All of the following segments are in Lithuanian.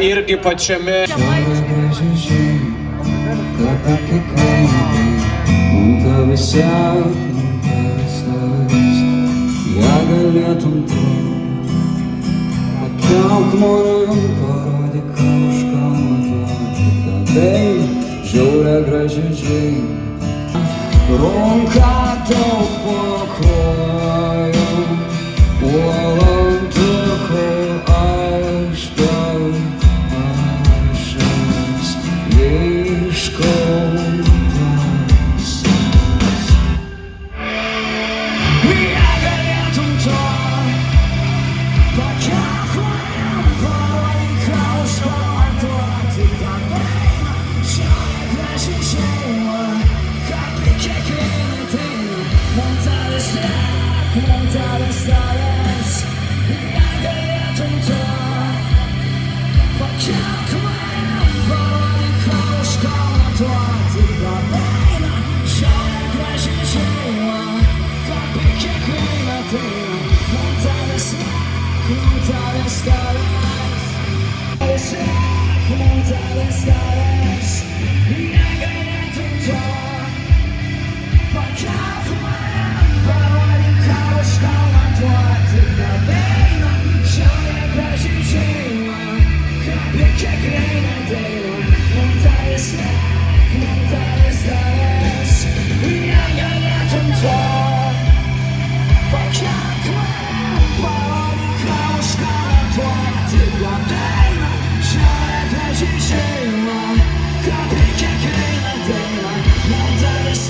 irgi pačiame. Pakelk man, parodyk kažką matuoti, tada žiaurę gražiai. Runka daug pakojom, uolantuko aš tau ašas iškautas. Negalėtum to, pakelk man, parodyk kažką matuoti, tada žiaurę gražiai. Montadas, negalėtum to, pakelk mane, parodyk kažką matuoti, tada žiaurę gražiai šeima, apie kiekvieną ateina. Montadas, negalėtum to, pakelk mane, parodyk kažką matuoti, tada žiaurę gražiai šeima, apie kiekvieną ateina. Montadas, negalėtum to, pakelk mane, parodyk kažką matuoti, tada žiaurę gražiai šeima, apie kiekvieną ateina. Montadas,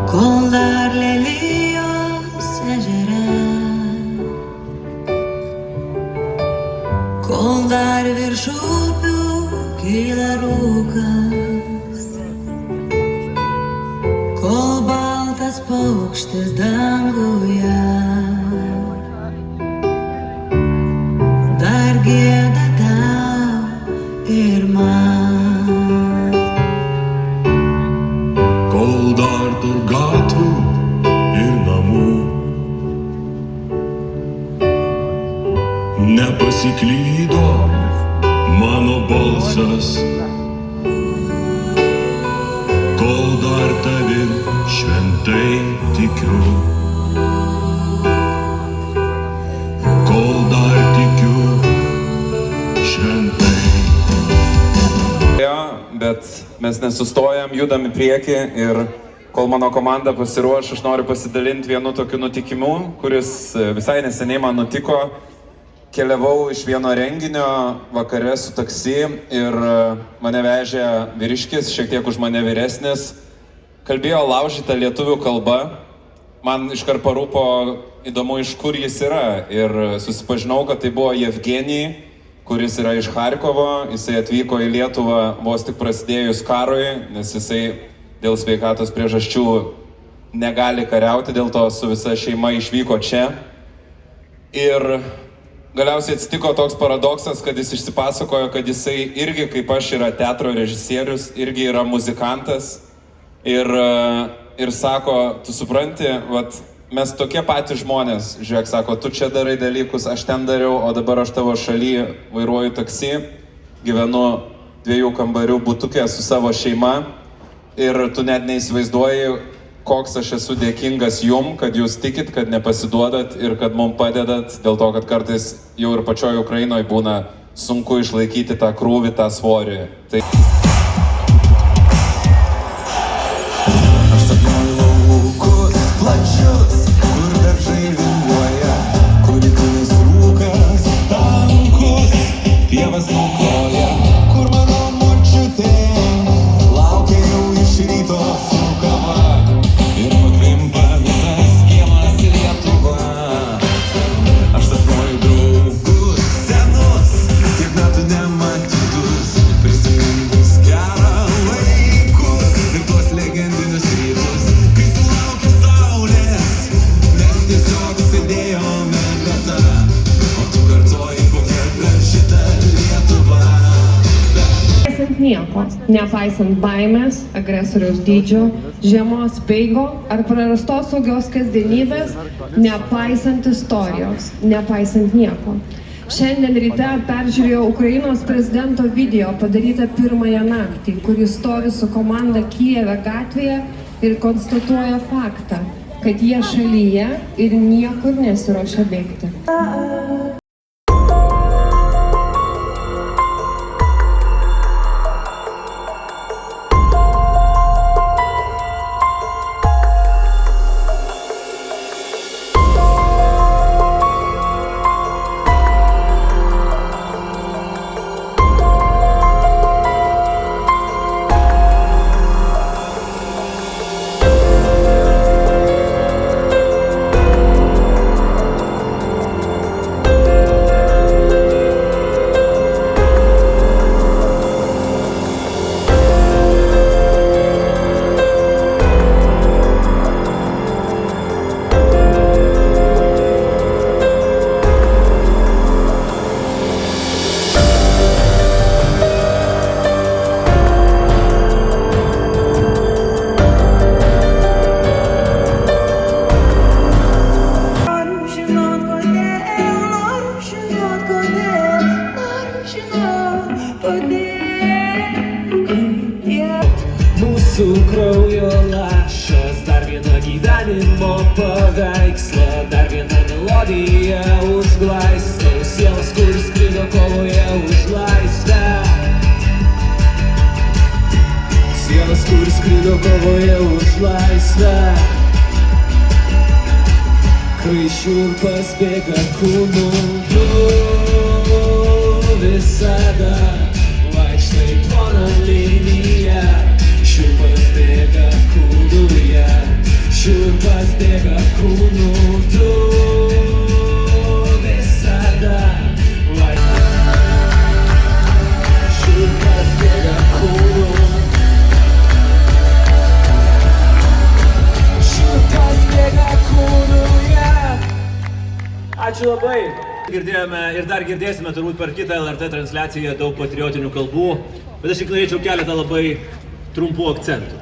kol dar lelijos ežere, kol dar virš upių kyla rūkas, kol baltas paukštis danguje dar gieda tau ir man. Kol dar tarp gatvių ir namų nepasiklydo mano balsas, kol dar tavim šventai tikiu, kol dar tikiu šventai. Bet mes nesustojam, judam į priekį ir kol mano komanda pasiruoš, aš noriu pasidalinti vienu tokiu nutikimu, kuris visai neseniai man nutiko. Keliavau iš vieno renginio vakare su taksi ir mane vežė vyriškis, šiek tiek už mane vyresnis. Kalbėjo laužyta lietuvių kalba. Man iškart parūpo įdomu, iš kur jis yra. Ir susipažinau, kad tai buvo Jevgenij, kuris yra iš Charkovo. Jisai atvyko į Lietuvą vos tik prasidėjus karui, nes jisai dėl sveikatos priežasčių negali kariauti, dėl to su visa šeima išvyko čia. Ir galiausiai atsitiko toks paradoksas, kad jis išsipasakojo, kad jisai irgi, kaip aš, yra teatro režisierius, irgi yra muzikantas. Ir sako, tu supranti, vat, mes tokie patys žmonės, žiūrėk, sako, tu čia darai dalykus, aš ten dariau, o dabar aš tavo šaly vairuoju taksi, gyvenu 2 kambarių butukė su savo šeima ir tu net neįsivaizduoji, koks aš esu dėkingas jum, kad jūs tikit, kad nepasiduodat ir kad mums padedat, dėl to, kad kartais jau ir pačioj Ukrainoje būna sunku išlaikyti tą krūvį, tą svorį. Tai... plačius, kur daržai vinguoja, kur įkūnės rūkas, tankus, pievas naukoja, kur mano močiutė laukia jau iš ryto su kava ir pakvimpa visas kiemas į Lietuvą. Aš sapnuoju draugus senus, tiek metų nematytus, prisimintus nepaisant baimės, agresoriaus dydžio, žiemos speigo ar prarastos saugios kasdienybės, nepaisant istorijos, nepaisant nieko. Šiandien ryte peržiūrėjau Ukrainos prezidento video padarytą pirmąją naktį, kuris stovi su komanda Kijeve gatvėje ir konstatuoja faktą, kad jie šalyje ir niekur nesiruošia bėgti. Mūsų kraujo lašas, dar viena gyvenimo paveiksla, dar viena melodija užglaisto sielas, kur skrido kovoje už laisvę. Sielas, kur skrido kovoje už laisvę. Kai šiurpas bėga kūnu, tu visada vaikštai plona linija. Šiurpas bėga kūnuje, šiurpas bėga kūnu, tu visada vaikštai. Šiurpas bėga kūnu, šiurpas bėga kūnuje. Ačiū labai. Girdėjome ir dar girdėsime turbūt per kitą LRT transliaciją daug patriotinių kalbų, bet aš tik norėčiau keletą labai trumpų akcentų.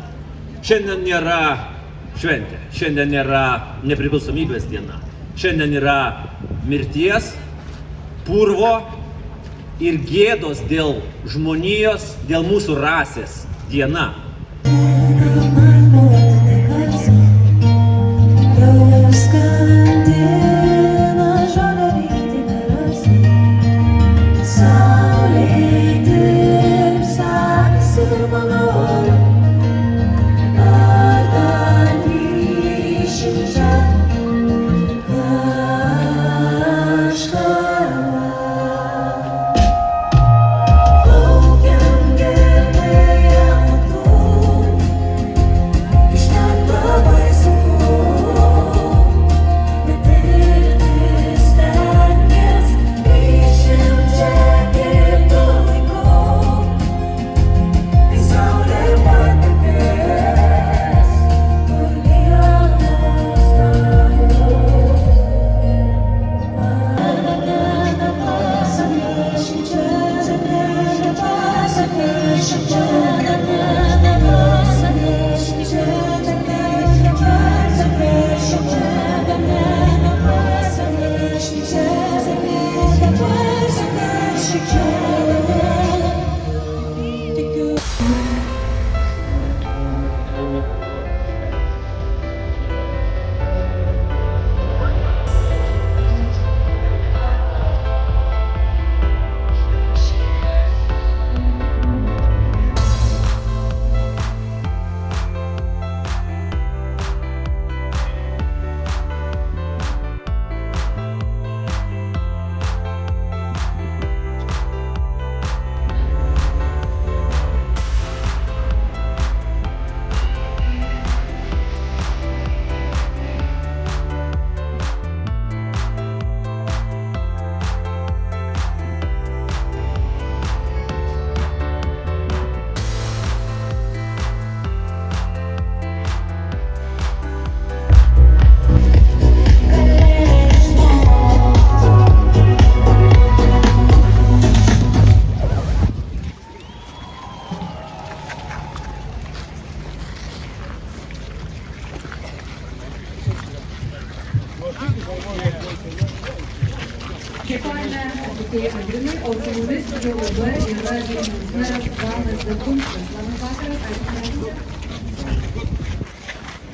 Šiandien nėra šventė, šiandien nėra nepriklausomybės diena, šiandien yra mirties, purvo ir gėdos dėl žmonijos, dėl mūsų rasės diena. Dėkojame atlikėjai Adrinai, o su mumis jau dabar yra Vilniaus meras Valdas Benkunskas. Labas vakaras, ačiū.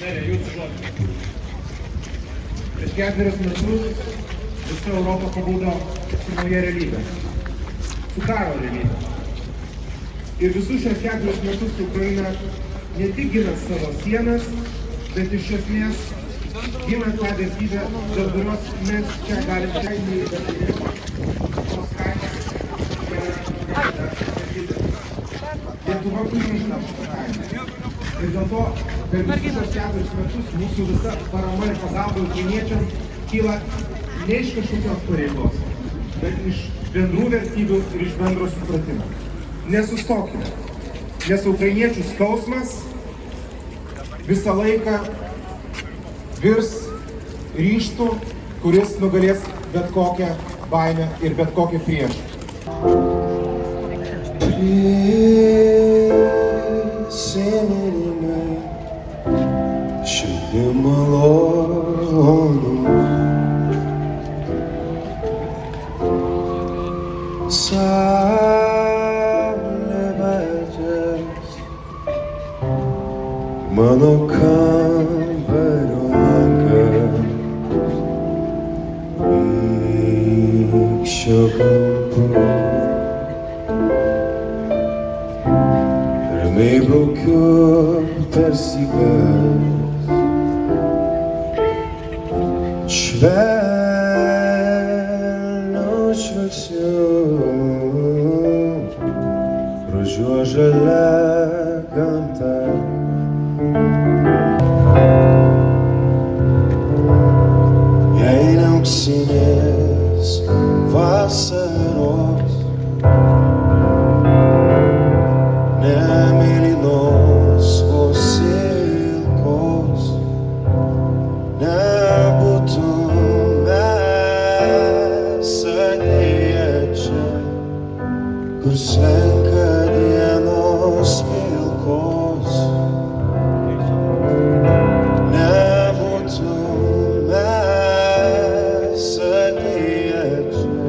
Jūsų žodžiu. Prieš 4 metus visa Europa pabudo su nauja realybė, su karo realybė. Ir visus šios 4 metus Ukraina ne tik gina savo sienas, bet iš esmės gina tą vertybę, dėl kurios mes čia galime kainį tos kainos yra vertybė. Lietuva turi žinoti kainą. Ir dėl to per visus šios 4 metus mūsų visa parama ir pagalba ukrainiečiams kyla ne iš kažkokios pareigos, bet iš bendrų vertybių ir iš bendro supratimo. Nesustokime, nes ukrainiečių skausmas visą laiką virs ryžtų, kuris nugalės bet kokią baimę ir bet kokį priešą. Prisiminimai šiandien malonūs, saulė beldžias mano kambario langą, nykščio kampu. Ramiai braukiu per stygas, švelniu žvilgsniu pražiūriu žalia gamta. Jei ne auksinės vasaros, ne mėlynos vos ilgos, nebūtume atėję čia, kur slenka dienos pilkos. Nebūtume atėję čia,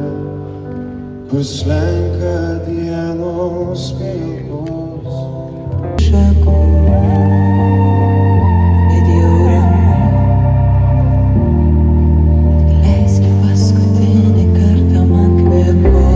kur slenka dienos pilkos. Šakų, bet jau ramu. Leisk paskutinį kartą man kvėpuot,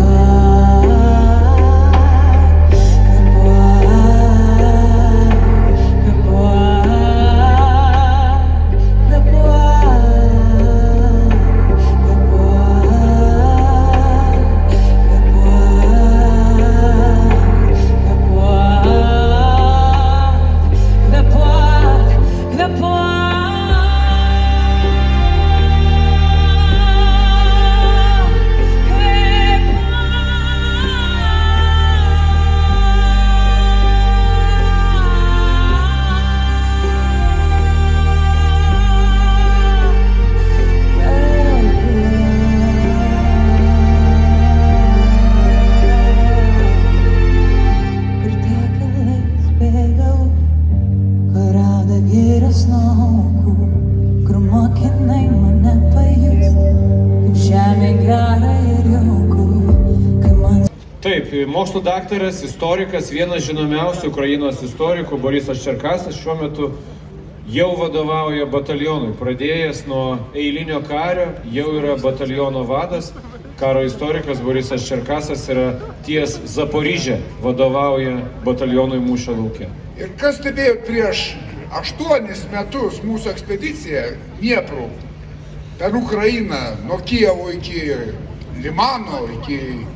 Taip, mokslo daktaras, istorikas, vienas žinomiausių Ukrainos istorikų Borisas Čerkasas šiuo metu jau vadovauja batalionui. Pradėjęs nuo eilinio kario, jau yra bataliono vadas. Karo istorikas Borisas Čerkasas yra ties Zaporižė, vadovauja batalionui mūšio lauke. Ir kas stebėjo prieš 8 metus mūsų ekspediciją Dniepru per Ukrainą, nuo Kijevo iki Limano, iki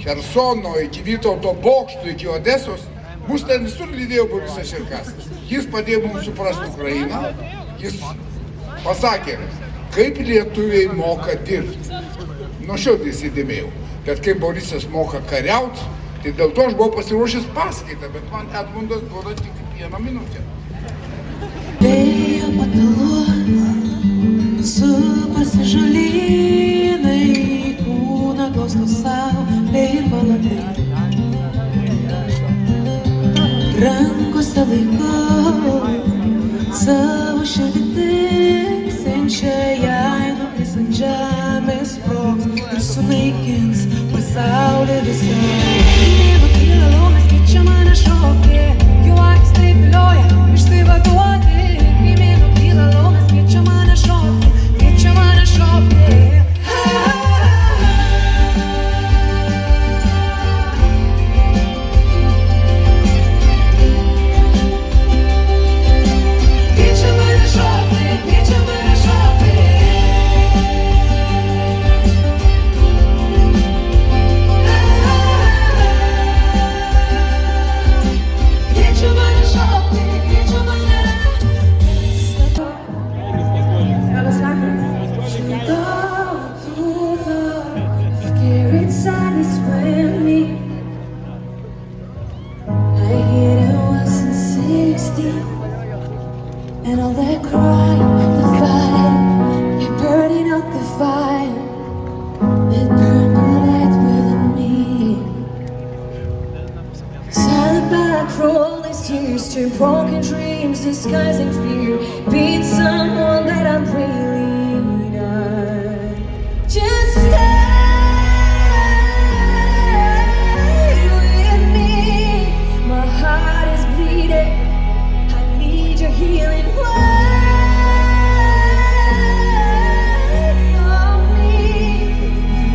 Chersono, iki Vytauto bokšto, iki Odesos, mus ten visur lydėjo Borisas Čerkasas. Jis padėjo mums suprasti Ukrainą, jis pasakė, kaip lietuviai moka dirbti. Nuo šiandien įsidėmėjau, kad kaip Borisas moka kariauti, tai dėl to aš buvau pasiruošęs paskaitą, bet man Edmundas duoda tik 1 minutę. Vėjo patalona, supasi žolynai, kūną glosto saulė ir valandai. Rankose laikau savo širdį tiksinčią, jei nukris ant žemės sprogs ir sunaikinsiu. saulė visai. Gimimo kyla laumes, keičia mane šokti, jų akis taip vilioja išsivaduoti. Gimimo kyla laumes, keičia mane šokti, keičia mane šokti. And all that crying, the fight, they're burning out the fire that burned the light within me. Silent back, rolling tears, turn broken dreams, disguising fear. Being someone that I'm really not. Just stay with me. My heart is bleeding. Your healing word for me.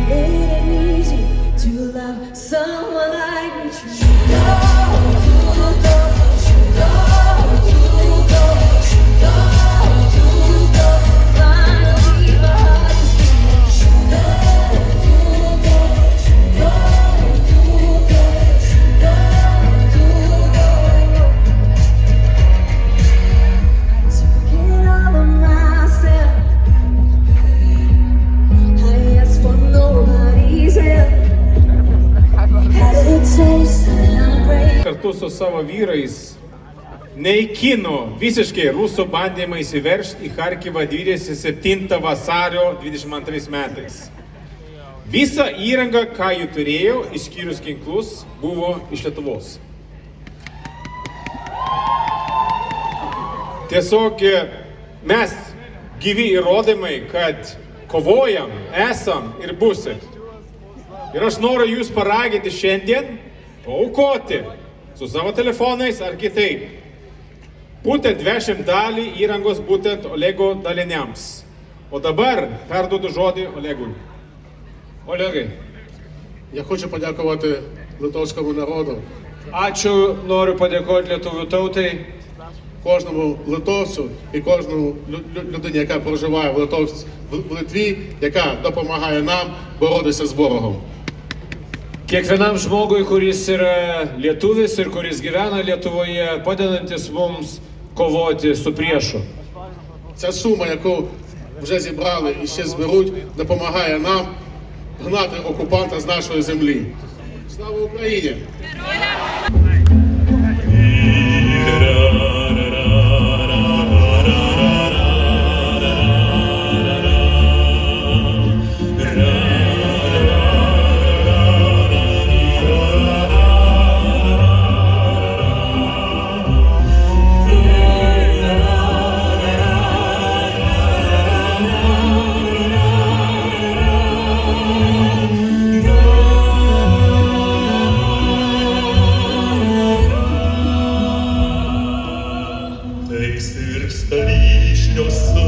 Made it easy to love someone like me. Finally, my heart is kartu su savo vyrais naikino visiškai rusų bandymą įsiveržti į Charkivą 27 vasario 22 metais. Visa įranga, ką jų turėjo, išskyrus ginklus, buvo iš Lietuvos. Tiesiog mes gyvi įrodymai, kad kovojam, esam ir busim. Ir aš noriu jūs paraginti šiandien paaukoti su savo telefonais ar kitaip. Būtent 20 dalį įrangos būtent Olego daliniams. O dabar perduodu žodį Olegui. Olegai. Я хочу подякувати литовському народу. Ačiū, noriu padėkoti lietuvių tautai. Кожному литовцю і кожному людині, яка проживає в Литві, яка допомагає нам боротися з ворогом. Kiekvienam žmogui, kuris yra lietuvis ir kuris gyvena Lietuvoje, padedantis mums kovoti su priešu. Ця сума, яку вже зібрали і ще зберуть, допомагає нам гнати окупанта з нашої землі. Слава Україні! Tarsi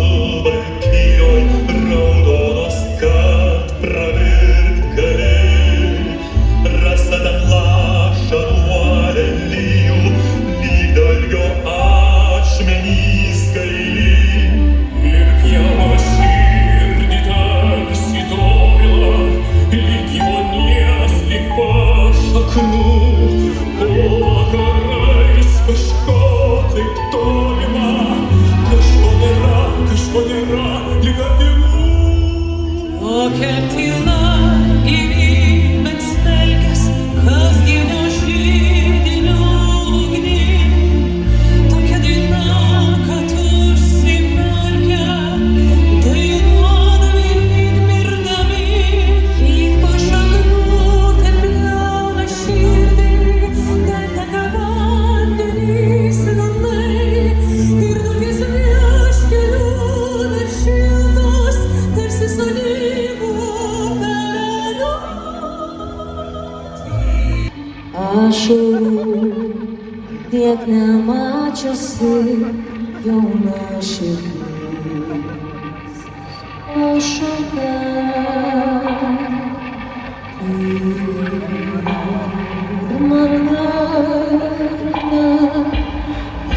jauna širdis pašauta pirmą kartą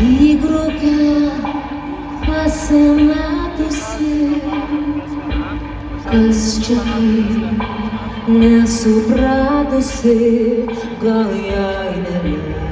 į grupę pasimetusi, kas čia taip nesupratusi, gal jai nereikia.